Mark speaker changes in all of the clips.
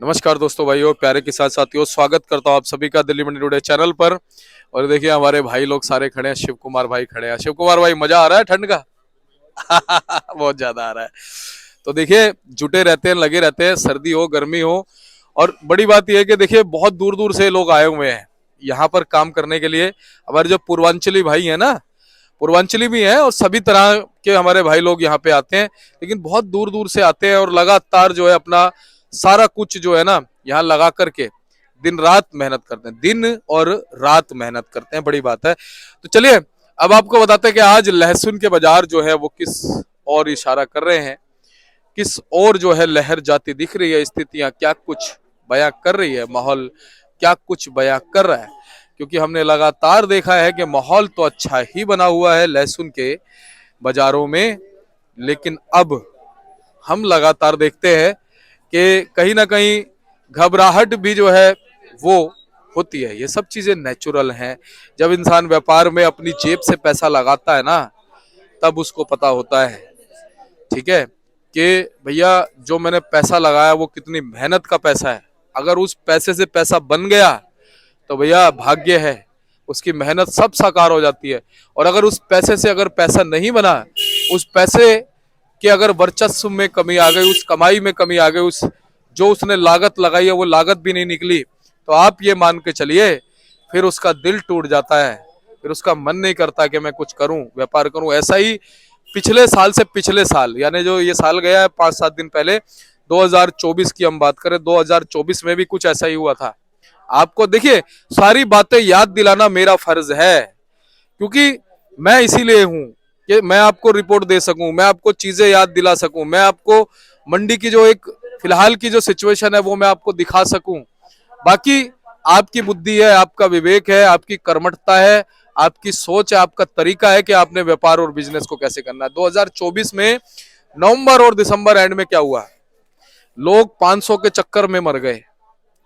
Speaker 1: नमस्कार दोस्तों, भाइयों, प्यारे किसान साथियों, स्वागत करता हूं आप सभी का दिल्ली मंडी टुडे चैनल पर। और देखिए हमारे भाई लोग सारे खड़े हैं। शिव कुमार भाई खड़े हैं। शिव कुमार भाई, मजा आ रहा है ठंड का? बहुत ज्यादा आ रहा है। तो देखिए जुटे रहते हैं, लगे रहते हैं, सर्दी हो गर्मी हो। और बड़ी बात यह है कि देखिए बहुत दूर दूर से लोग आए हुए हैं यहाँ पर काम करने के लिए। हमारे जो पूर्वांचली भाई है ना, पूर्वांचली भी हैं और सभी तरह के हमारे भाई लोग यहाँ पे आते हैं, लेकिन बहुत दूर दूर से आते हैं और लगातार जो है अपना सारा कुछ जो है ना यहाँ लगा करके दिन रात मेहनत करते हैं, दिन और रात मेहनत करते हैं। बड़ी बात है। तो चलिए अब आपको बताते हैं कि आज लहसुन के बाजार जो है वो किस और इशारा कर रहे हैं, किस और जो है लहर जाती दिख रही है, स्थितियां क्या कुछ बयां कर रही है, माहौल क्या कुछ बयां कर रहा है। क्योंकि हमने लगातार देखा है कि माहौल तो अच्छा ही बना हुआ है लहसुन के बाजारों में, लेकिन अब हम लगातार देखते हैं कि कहीं ना कहीं घबराहट भी जो है वो होती है। ये सब चीजें नेचुरल हैं। जब इंसान व्यापार में अपनी जेब से पैसा लगाता है ना, तब उसको पता होता है, ठीक है, कि भैया जो मैंने पैसा लगाया वो कितनी मेहनत का पैसा है। अगर उस पैसे से पैसा बन गया तो भैया भाग्य है, उसकी मेहनत सब साकार हो जाती है। और अगर उस पैसे से अगर पैसा नहीं बना, उस पैसे के अगर वर्चस्व में कमी आ गई, उस कमाई में कमी आ गई, उस जो उसने लागत लगाई है वो लागत भी नहीं निकली, तो आप ये मान के चलिए फिर उसका दिल टूट जाता है। फिर उसका मन नहीं करता कि मैं कुछ करूं, व्यापार करूं। ऐसा ही पिछले साल से पिछले साल, यानी जो ये साल गया है 5-7 दिन पहले, 2024 की हम बात करें, 2024 में भी कुछ ऐसा ही हुआ था। आपको देखिए सारी बातें याद दिलाना मेरा फर्ज है, क्योंकि मैं इसीलिए हूं कि मैं आपको रिपोर्ट दे सकूं, मैं आपको चीजें याद दिला सकूं, मैं आपको मंडी की जो एक फिलहाल की जो सिचुएशन है वो मैं आपको दिखा सकूं। बाकी आपकी बुद्धि है, आपका विवेक है, आपकी कर्मठता है, आपकी सोच है, आपका तरीका है कि आपने व्यापार और बिजनेस को कैसे करना है। 2024 में नवंबर और दिसंबर एंड में क्या हुआ, लोग 500 के चक्कर में मर गए,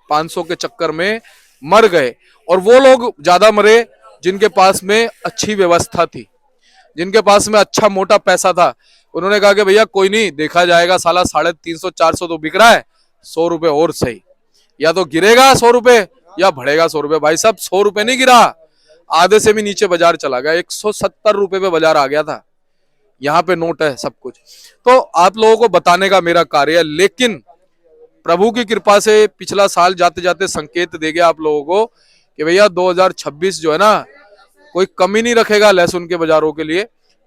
Speaker 1: 500 के चक्कर में मर गए। और वो लोग ज्यादा मरे जिनके पास में अच्छी व्यवस्था थी, जिनके पास में अच्छा मोटा पैसा था। उन्होंने कहा कि भैया कोई नहीं, देखा जाएगा, साला 350-400 तो बिक रहा है, 100 रुपए और सही, या तो गिरेगा 100 रुपए या बढ़ेगा 100 रुपए। भाई साहब 100 रुपए नहीं गिरा, आधे से भी नीचे बाजार चला गया, 170 रुपए पे बाजार आ गया था। यहाँ पे नोट है सब कुछ। तो आप लोगों को बताने का मेरा कार्य है, लेकिन प्रभु की कृपा से पिछला साल जाते जाते संकेत दे गया आप लोगों को कि भैया 2026 जो है ना, कोई कमी नहीं रखेगा लहसुन के बाजारों के लिए,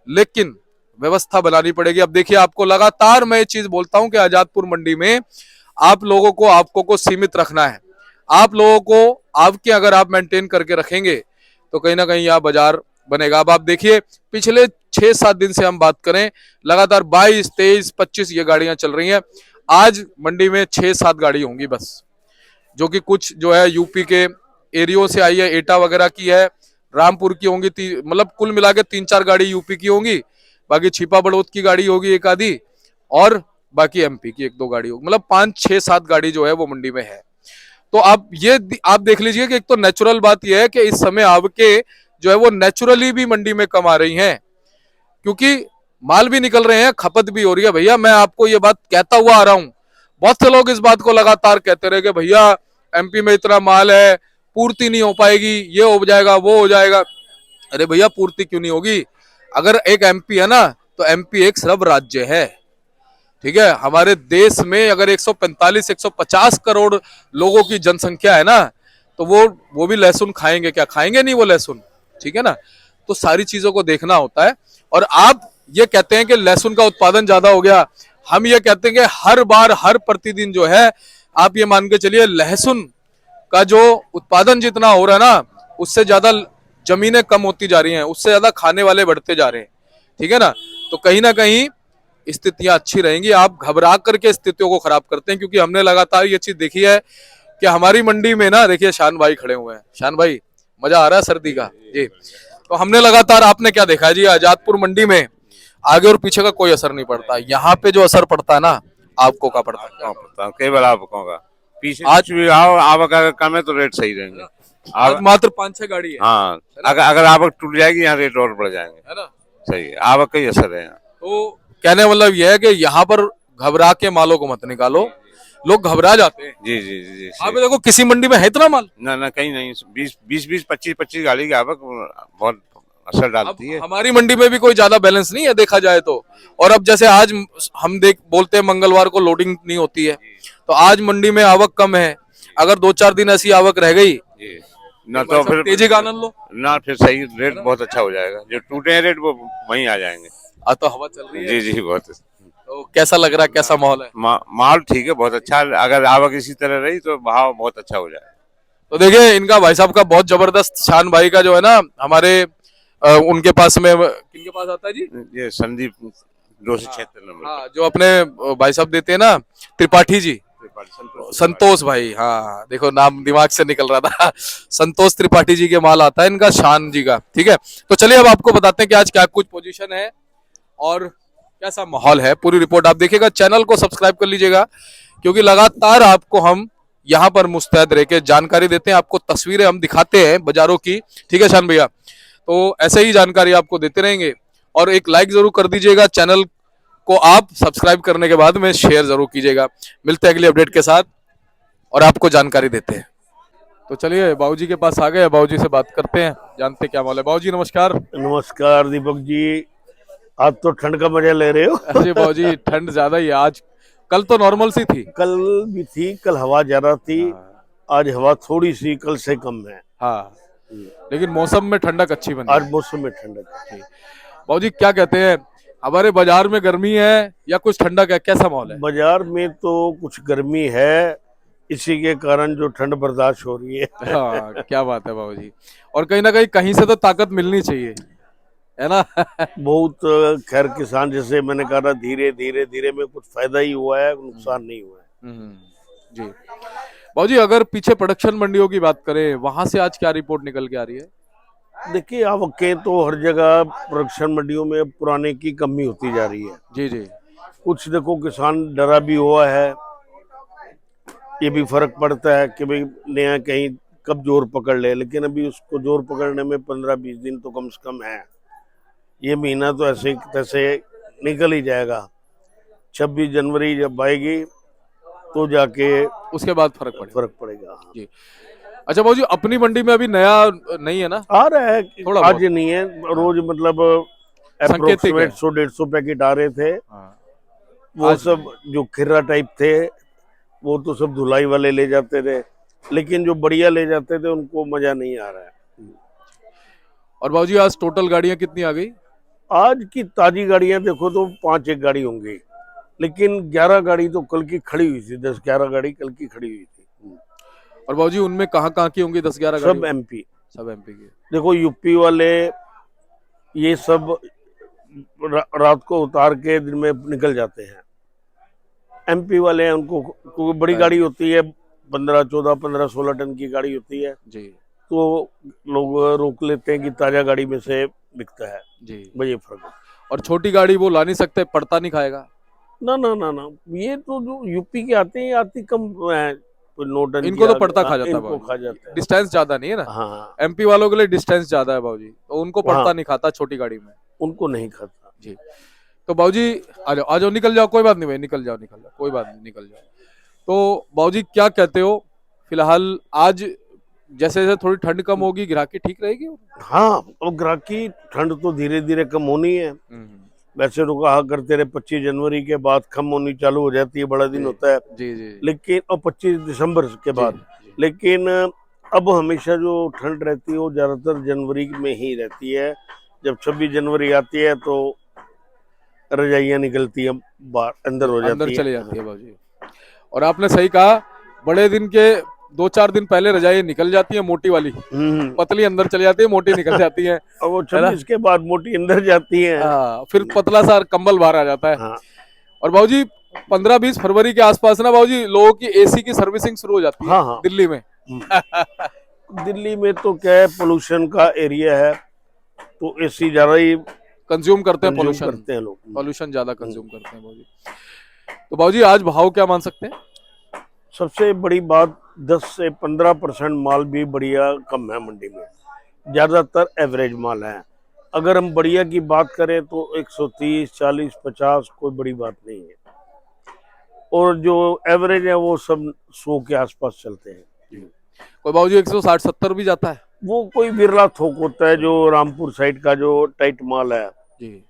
Speaker 1: लेकिन व्यवस्था बनानी पड़ेगी। अब देखिए आपको लगातार मैं ये चीज बोलता हूं कि आजादपुर मंडी में आप लोगों को, आपको को सीमित रखना है। आप लोगों को आपके अगर आप मेंटेन करके रखेंगे तो कहीं ना कहीं यहाँ बाजार बनेगा। अब आप देखिए पिछले 6-7 दिन से हम बात करें, लगातार 22, 23, 25 ये गाड़ियां चल रही हैं। आज मंडी में 6-7 गाड़ी होंगी बस, जो कि कुछ जो है यूपी के एरियो से आई है, एटा वगैरह की है, रामपुर की होंगी, मतलब कुल मिला के 3-4 गाड़ी यूपी की होंगी, बाकी छिपा बड़ौद की गाड़ी होगी एक आधी, और बाकी एमपी की 1-2 गाड़ी होगी। मतलब 5-6-7 गाड़ी जो है वो मंडी में है। तो आप देख लीजिए कि एक तो नेचुरल बात यह है कि इस समय आपके जो है वो नेचुरली भी मंडी में कम आ रही हैं, क्योंकि माल भी निकल रहे हैं, खपत भी हो रही है। भैया मैं आपको ये बात कहता हुआ आ रहा हूं, बहुत से लोग इस बात को लगातार कहते रहे कि भैया एमपी में इतना माल है, पूर्ति नहीं हो पाएगी, ये हो जाएगा वो हो जाएगा। अरे भैया पूर्ति क्यों नहीं होगी? अगर एक एमपी है ना, तो एमपी एक सर्व राज्य है, ठीक है। हमारे देश में अगर 145-150 करोड़ लोगों की जनसंख्या है ना, तो वो भी लहसुन खाएंगे क्या? खाएंगे नहीं वो लहसुन, ठीक है ना। तो सारी चीजों को देखना होता है। और आप ये कहते हैं कि लहसुन का उत्पादन ज्यादा हो गया, हम ये कहते हैं कि हर बार हर प्रतिदिन जो है, आप ये मान के चलिए लहसुन का जो उत्पादन जितना हो रहा है ना, उससे ज्यादा जमीनें कम होती जा रही हैं, उससे ज्यादा खाने वाले बढ़ते जा रहे हैं, ठीक है ना। तो कहीं ना कहीं स्थितियां अच्छी रहेंगी। आप घबरा करके स्थितियों को खराब करते हैं, क्योंकि हमने लगातार ये चीज देखी है कि हमारी मंडी में ना, देखिए शान भाई खड़े हुए हैं। शान भाई, मजा आ रहा है सर्दी का जी? तो हमने लगातार, आपने क्या देखा है जी, आजादपुर मंडी में आगे और पीछे का कोई असर नहीं पड़ता। यहाँ पे जो असर पड़ता है ना, आपको का पड़ता है।
Speaker 2: केवल आपको का पीछे
Speaker 1: आज
Speaker 2: कुछ भी आओ, आवक अगर कम है तो रेट सही रहेंगे।
Speaker 1: आज मात्र 5-6 गाड़ी है,
Speaker 2: हाँ,
Speaker 1: है ना?
Speaker 2: अगर आवक टूट जाएगी यहाँ रेट और बढ़ जाएंगे।
Speaker 1: है ना?
Speaker 2: सही है, आवक का ही असर है यहाँ।
Speaker 1: तो कहने मतलब यह है कि यहाँ पर घबरा के मालों को मत निकालो, लोग घबरा जाते हैं।
Speaker 2: जी जी जी जी
Speaker 1: आप देखो किसी मंडी में है इतना माल।
Speaker 2: ना ना कहीं नहीं, 20 25 गाड़ी की आवक बहुत असर
Speaker 1: अब
Speaker 2: डालती है।
Speaker 1: हमारी मंडी में भी कोई ज्यादा बैलेंस नहीं है देखा जाए तो। और अब जैसे आज हम देख बोलते हैं मंगलवार को लोडिंग नहीं होती है, तो आज मंडी में आवक कम है। अगर 2-4 दिन ऐसी आवक रह गई,
Speaker 2: जी ना
Speaker 1: भाई
Speaker 2: तो
Speaker 1: साहब
Speaker 2: फिर
Speaker 1: तेजी का आनंद लो।
Speaker 2: ना फिर सही रेट बहुत अच्छा हो जाएगा, जो टूटे हैं रेट वो वहीं आ जाएंगे।
Speaker 1: आज तो हवा चल रही है,
Speaker 2: जी जी बहुत
Speaker 1: तो कैसा लग रहा है, कैसा माहौल है?
Speaker 2: माल ठीक है, बहुत अच्छा। अगर आवक इसी तरह रही तो भाव बहुत अच्छा हो जाएगा।
Speaker 1: तो देखिए इनका भाई साहब का बहुत जबरदस्त, शान भाई का जो है ना हमारे उनके पास में किनके पास आता है जी?
Speaker 2: ये संदीप 276 नंबर
Speaker 1: हाँ, जो अपने भाई साहब देते हैं ना, त्रिपाठी जी, संतोष भाई। हाँ देखो नाम दिमाग से निकल रहा था। संतोष त्रिपाठी जी के माल आता है इनका, शान जी का। ठीक है, तो चलिए अब आपको बताते हैं कि आज क्या कुछ पोजीशन है और कैसा माहौल है। पूरी रिपोर्ट आप देखिएगा, चैनल को सब्सक्राइब कर लीजिएगा, क्योंकि लगातार आपको हम यहाँ पर मुस्तैद रह के जानकारी देते हैं, आपको तस्वीरें हम दिखाते हैं बाजारों की। ठीक है शान भैया, तो ऐसे ही जानकारी आपको देते रहेंगे। और एक लाइक जरूर कर दीजिएगा, चैनल को आप सब्सक्राइब करने के बाद में शेयर जरूर कीजिएगा। मिलते हैं अगली अपडेट के साथ और आपको जानकारी देते हैं। तो चलिए बाबूजी के पास आ गए, बाबूजी से बात करते हैं, जानते क्या माल है। बाबूजी नमस्कार।
Speaker 3: नमस्कार दीपक जी, आज तो ठंड का मजा ले रहे हो।
Speaker 1: अरे बाबूजी ठंड ज्यादा ही है आज, कल तो नॉर्मल सी थी।
Speaker 3: कल भी थी, कल हवा ज्यादा थी। आज हवा थोड़ी सी कल से कम है।
Speaker 1: हाँ, लेकिन मौसम में ठंडक अच्छी बनी है।
Speaker 3: आज मौसम में ठंडक है।
Speaker 1: बाबूजी क्या कहते हैं, हमारे बाजार में गर्मी है या कुछ ठंडक है, कैसा माहौल है?
Speaker 3: बाजार में तो कुछ गर्मी है, इसी के कारण जो ठंड बर्दाश्त हो रही है।
Speaker 1: हाँ क्या बात है बाबूजी। और कहीं ना कहीं से तो ताकत मिलनी चाहिए, है ना?
Speaker 3: बहुत खैर किसान जैसे मैंने कहा, धीरे धीरे धीरे में कुछ फायदा ही हुआ है, नुकसान नहीं हुआ है।
Speaker 1: जी बाबूजी, अगर पीछे प्रोडक्शन मंडियों की बात करें, वहां से आज क्या रिपोर्ट निकल के आ रही है?
Speaker 3: देखिए आवकें तो हर जगह प्रोडक्शन मंडियों में पुराने की कमी होती जा रही है।
Speaker 1: जी जी।
Speaker 3: कुछ देखो किसान डरा भी हुआ है, ये भी फर्क पड़ता है कि भाई नया कहीं कब जोर पकड़ ले, लेकिन अभी उसको जोर पकड़ने में 15-20 दिन तो कम से कम है। ये महीना तो ऐसे ही तैसे निकल ही जाएगा। 26 जनवरी जब आएगी तो जाके
Speaker 1: उसके बाद फर्क
Speaker 3: पड़ेगा। हाँ।
Speaker 1: जी। अच्छा बाबूजी, अपनी मंडी में अभी नया नहीं है ना?
Speaker 3: आ रहा है,
Speaker 1: थोड़ा
Speaker 3: आज
Speaker 1: बहुत।
Speaker 3: नहीं है, रोज मतलब अप्रोक्सीमेट 100-150 पैकेट आ रहे थे। वो सब जो खिर्रा टाइप थे वो तो सब धुलाई वाले ले जाते थे, लेकिन जो बढ़िया ले जाते थे उनको मजा नहीं आ रहा है।
Speaker 1: और बाबूजी आज टोटल गाड़ियां कितनी आ गई?
Speaker 3: आज की ताजी गाड़ियां देखो तो 5-1 गाड़ी होंगी, लेकिन 11 गाड़ी तो कल की खड़ी हुई थी। 10-11 गाड़ी कल की खड़ी हुई थी।
Speaker 1: और बाबूजी उनमें कहाँ की होंगी 10-11 गाड़ी?
Speaker 3: सब एमपी।
Speaker 1: सब एमपी की।
Speaker 3: देखो यूपी वाले ये सब रात को उतार के दिन में निकल जाते हैं। एमपी वाले हैं, उनको क्योंकि बड़ी गाड़ी होती है, 15-14, 15-16 टन की गाड़ी होती है
Speaker 1: जी,
Speaker 3: तो लोग रोक लेते हैं कि ताजा गाड़ी में से बिकता है
Speaker 1: जी।
Speaker 3: भाई, ये फर्क है।
Speaker 1: और छोटी गाड़ी वो ला नहीं सकते, पड़ता नहीं खाएगा?
Speaker 3: ना ना ना ना, ये तो जो यूपी के आते हैं आती कम है, 9 टन
Speaker 1: इनको तो पड़ता खा जाता है
Speaker 3: इनको खा जाता है।
Speaker 1: डिस्टेंस ज्यादा नहीं है ना?
Speaker 3: हाँ,
Speaker 1: एमपी वालों के लिए डिस्टेंस ज्यादा है बाबूजी, तो उनको पड़ता नहीं खाता छोटी गाड़ी में।
Speaker 3: उनको नहीं खाता
Speaker 1: जी। तो बाबूजी आ जाओ निकल जाओ, कोई बात नहीं भाई, निकल जाओ कोई बात नहीं, निकल जाओ। तो बाबूजी क्या कहते हो, फिलहाल आज जैसे जैसे थोड़ी ठंड कम होगी, ग्राहकी ठीक रहेगी?
Speaker 3: हाँ, और ग्राहकी ठंड तो धीरे धीरे कम होनी है। वैसे तो कहा करते रहे 25 जनवरी के बाद कम होनी चालू हो जाती है, बड़ा दिन होता है।
Speaker 1: जी जी।
Speaker 3: लेकिन और 25 दिसंबर के बाद, लेकिन अब हमेशा जो ठंड रहती है वो ज्यादातर जनवरी में ही रहती है। जब 26 जनवरी आती है तो रजाइयां निकलती है बाहर, अंदर हो जाती है,
Speaker 1: अंदर चली जाती है बाबूजी। और आपने सही कहा, बड़े दिन के 2-4 दिन पहले रजाई निकल जाती है, मोटी वाली। पतली अंदर चली जाती है, मोटी निकल जाती है।
Speaker 3: और वो 26 के बाद मोटी अंदर जाती है।
Speaker 1: फिर पतला सा कंबल बाहर आ जाता है। और बाबूजी 15-20 फरवरी के आसपास ना बाबूजी लोगों की एसी की सर्विसिंग शुरू हो जाती है दिल्ली में।
Speaker 3: दिल्ली में तो क्या है, पोल्यूशन का एरिया है तो एसी ज्यादा ही
Speaker 1: कंज्यूम करते हैं, पोल्यूशन
Speaker 3: करते हैं लोग,
Speaker 1: पोल्यूशन ज्यादा कंज्यूम करते हैं बाबूजी। तो बाबूजी आज भाव क्या मान सकते हैं?
Speaker 3: सबसे बड़ी बात 10 से 15% माल भी बढ़िया कम है मंडी में, ज्यादातर एवरेज माल है। अगर हम बढ़िया की बात करें तो 130, 40, 50 कोई बड़ी बात नहीं है। और जो एवरेज है वो सब 100 के आसपास चलते हैं।
Speaker 1: कोई बाबूजी 160-170 भी जाता है?
Speaker 3: वो कोई बिरला थोक होता है जो रामपुर साइड का जो टाइट माल है।
Speaker 1: जी।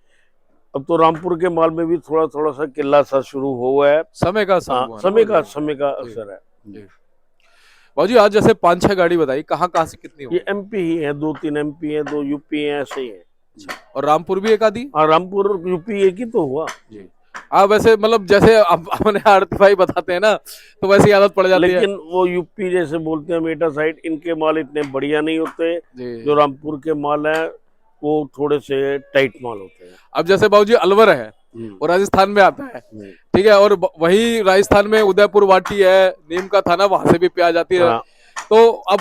Speaker 3: अब तो रामपुर के माल में भी थोड़ा थोड़ा सा किल्ला सा शुरू हुआ है।
Speaker 1: समय का असर
Speaker 3: हाँ,
Speaker 1: हुआ ना
Speaker 3: समय
Speaker 1: बाबूजी?
Speaker 3: का
Speaker 1: जी,
Speaker 3: असर है।
Speaker 1: जी। बाबूजी आज जैसे 5-6 गाड़ी बताई, कहाँ से कितनी हो?
Speaker 3: ये एमपी ही है, 2-3 एमपी है, 2 यूपी है, ऐसे ही है।
Speaker 1: और रामपुर भी एक आधी?
Speaker 3: हाँ, रामपुर और यूपी एक ही तो हुआ।
Speaker 1: जी। हाँ वैसे मतलब जैसे अपने आरती भाई बताते हैं ना, तो वैसी आदत पड़ जाती है।
Speaker 3: लेकिन वो यूपी जैसे बोलते हैं मेटा साइड, इनके माल इतने बढ़िया नहीं होते।
Speaker 1: जी।
Speaker 3: जो रामपुर के माल है वो थोड़े से टाइट माल होते हैं।
Speaker 1: अब जैसे बाबूजी अलवर है, वो राजस्थान में आता है, ठीक है, और वही राजस्थान में उदयपुर वाटी है, नीम का थाना, वहां से भी प्याज आती है।
Speaker 3: हाँ,
Speaker 1: तो अब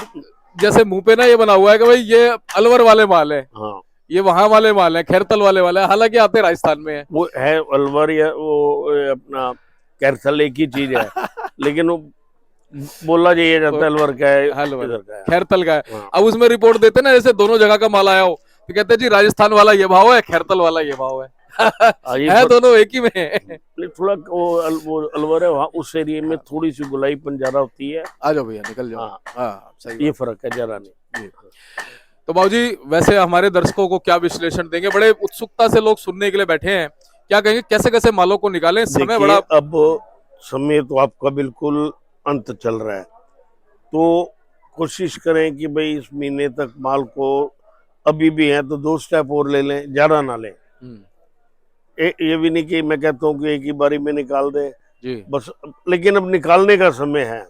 Speaker 1: जैसे मुंह पे ना ये बना हुआ है कि भाई ये अलवर वाले माल है,
Speaker 3: हाँ,
Speaker 1: ये वहां वाले माल है, खैरतल वाले है, हालांकि आते राजस्थान में है।
Speaker 3: वो है अलवर या वो अपना कैरथल एक ही चीज है। लेकिन वो बोला जाइए जाता है अलवर का है,
Speaker 1: अलवर
Speaker 3: इधर का है।
Speaker 1: खैरतल का है।
Speaker 3: हाँ।
Speaker 1: अब उसमें रिपोर्ट देते ना जैसे दोनों जगह का माल आया हो, तो कहते हैं जी राजस्थान वाला ये भाव है, खैरतल वाला ये भाव है।
Speaker 3: ये
Speaker 1: है दोनों एक ही में है।
Speaker 3: थोड़ा वो अलवर है, वहाँ उस एरिया में थोड़ी सी गुलाईपन ज्यादा होती है।
Speaker 1: आ जाओ भैया निकल जाओ।
Speaker 3: हाँ,
Speaker 1: हाँ सही
Speaker 3: ये
Speaker 1: बात।
Speaker 3: फर्क है जरा नहीं।
Speaker 1: तो बाबूजी वैसे हमारे दर्शकों को क्या विश्लेषण देंगे? बड़े उत्सुकता से लोग सुनने के लिए बैठे हैं, क्या कहेंगे कैसे कैसे मालों को निकालें? समय
Speaker 3: देखिए,
Speaker 1: बड़ा
Speaker 3: अब समय तो आपका बिल्कुल अंत चल रहा है, तो कोशिश करें कि भाई इस महीने तक माल को अभी भी है तो 2 स्टेप और ले लें, ज्यादा ना लें। ये भी नहीं कि मैं कहता हूँ कि एक ही बारी में निकाल दे
Speaker 1: जी।
Speaker 3: बस, लेकिन अब निकालने का समय है।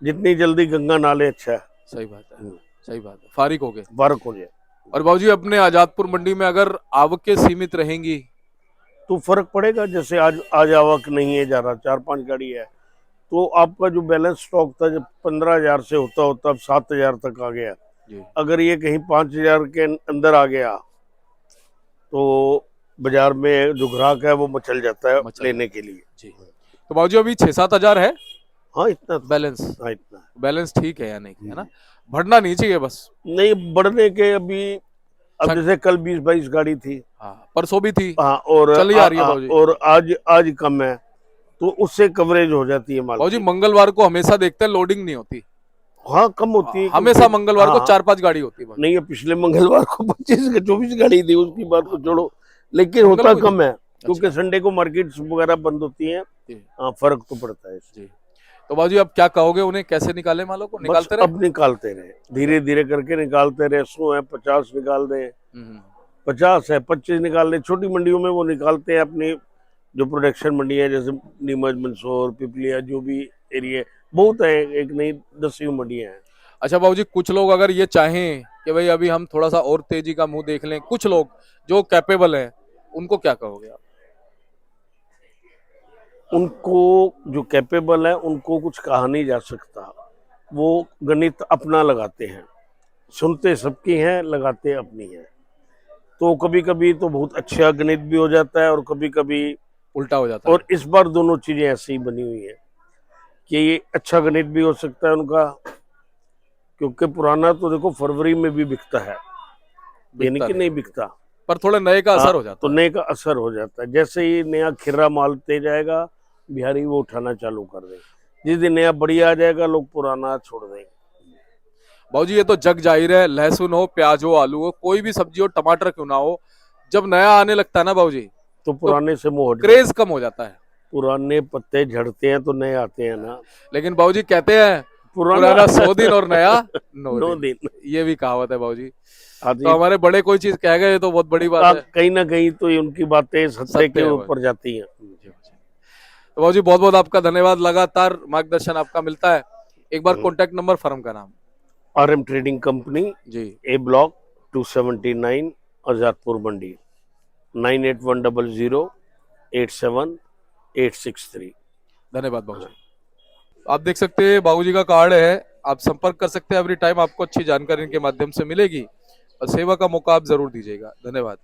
Speaker 3: जितनी जल्दी गंगा नाले अच्छा है।
Speaker 1: सही बात है, सही बात है, फारिग हो गए।
Speaker 3: फर्क हो जाए
Speaker 1: और बाबूजी अपने आजादपुर मंडी में अगर आवकें सीमित रहेंगी
Speaker 3: तो फर्क पड़ेगा। जैसे आज आवक नहीं है, ज्यादा 4-5 गाड़ी है, तो आपका जो बैलेंस स्टॉक था जब 15,000 से होता होता अब 7,000 तक आ गया।
Speaker 1: जी।
Speaker 3: अगर ये कहीं 5,000 के अंदर आ गया तो बाजार में जो ग्राहक है वो मचल जाता है लेने के लिए।
Speaker 1: जी। तो बाबूजी अभी 6-7 हजार है
Speaker 3: हाँ, इतना
Speaker 1: बैलेंस?
Speaker 3: हाँ, इतना
Speaker 1: बैलेंस ठीक है या नहीं, है ना? बढ़ना नहीं चाहिए बस।
Speaker 3: नहीं बढ़ने के अभी। अब जैसे कल 20-22 गाड़ी थी,
Speaker 1: हाँ परसों भी थी,
Speaker 3: हाँ, और
Speaker 1: चली आ रही है बाबूजी।
Speaker 3: और आज कम है, तो उससे कवरेज हो जाती है माल
Speaker 1: बाबूजी
Speaker 3: की।
Speaker 1: मंगलवार को हमेशा देखते हैं लोडिंग नहीं होती,
Speaker 3: हाँ, कम होती है
Speaker 1: हमेशा मंगलवार को
Speaker 3: हाँ,
Speaker 1: 4-5 गाड़ी होती है।
Speaker 3: नहीं है, पिछले मंगलवार को 25 गाड़ी थी, उसकी बात को छोड़ो, लेकिन होता कम है क्योंकि संडे को मार्केट वगैरह बंद होती है। हाँ, फर्क तो पड़ता है इससे।
Speaker 1: तो बाबूजी अब क्या कहोगे, उन्हें कैसे निकाले मालों को? निकालते रहे?
Speaker 3: अब निकालते रहे, धीरे धीरे करके निकालते रहे। 100 है 50 निकाल दे, 50 है 25 निकाल दे। छोटी मंडियों में वो निकालते हैं अपनी जो प्रोडक्शन मंडी है, जैसे नीमच, मंदसौर, पिपलिया, जो भी एरिया बहुत है, एक नहीं 10 मंडियां हैं।
Speaker 1: अच्छा बाबूजी, कुछ लोग अगर ये चाहें कि भाई अभी हम थोड़ा सा और तेजी का मुंह देख लें, कुछ लोग जो कैपेबल हैं, उनको क्या कहोगे आप?
Speaker 3: उनको जो कैपेबल है उनको कुछ कहा नहीं जा सकता। वो गणित अपना लगाते हैं, सुनते सबकी हैं, लगाते अपनी हैं। तो कभी कभी तो बहुत अच्छा गणित भी हो जाता है और कभी कभी
Speaker 1: उल्टा हो जाता है।
Speaker 3: और इस बार दोनों चीजें ऐसी ही बनी हुई है कि ये अच्छा गणित भी हो सकता है उनका, क्योंकि पुराना तो देखो फरवरी में भी बिकता है, यानी कि नहीं बिकता,
Speaker 1: पर थोड़ा नए का असर हो जाता
Speaker 3: तो नए का असर हो जाता है। जैसे ही नया खिर्रा माल तेज आएगा, बिहारी वो उठाना चालू कर देंगे। जिस दिन नया बढ़िया आ जाएगा, लोग पुराना छोड़ देंगे।
Speaker 1: बाबूजी ये तो जग जाहिर है, लहसुन हो, प्याज हो, आलू हो, कोई भी सब्जी हो, टमाटर क्यों ना हो, जब नया आने लगता है ना बाबूजी,
Speaker 3: तो पुराने से मोह
Speaker 1: क्रेज कम हो जाता है।
Speaker 3: पुराने पत्ते झड़ते हैं तो नए आते हैं ना।
Speaker 1: लेकिन बाबूजी कहते हैं पुराना 100 दिन और नया 9 दिन, ये भी कहावत है बाबूजी। तो हमारे बड़े कोई चीज कह गए तो बहुत बड़ी बात है।
Speaker 3: कहीं ना कहीं तो उनकी बातें सत्य के ऊपर जाती हैं।
Speaker 1: तो बाबूजी बहुत बहुत आपका धन्यवाद, लगातार मार्गदर्शन आपका मिलता है। एक बार कॉन्टेक्ट नंबर, फर्म का नाम?
Speaker 3: RM ट्रेडिंग कंपनी
Speaker 1: जी,
Speaker 3: A ब्लॉक 279 आजादपुर मंडी, 9810087863।
Speaker 1: धन्यवाद बाबूजी। आप देख सकते हैं बाबूजी का कार्ड है, आप संपर्क कर सकते हैं। एवरी टाइम आपको अच्छी जानकारी इनके माध्यम से मिलेगी और सेवा का मौका आप जरूर दीजिएगा। धन्यवाद।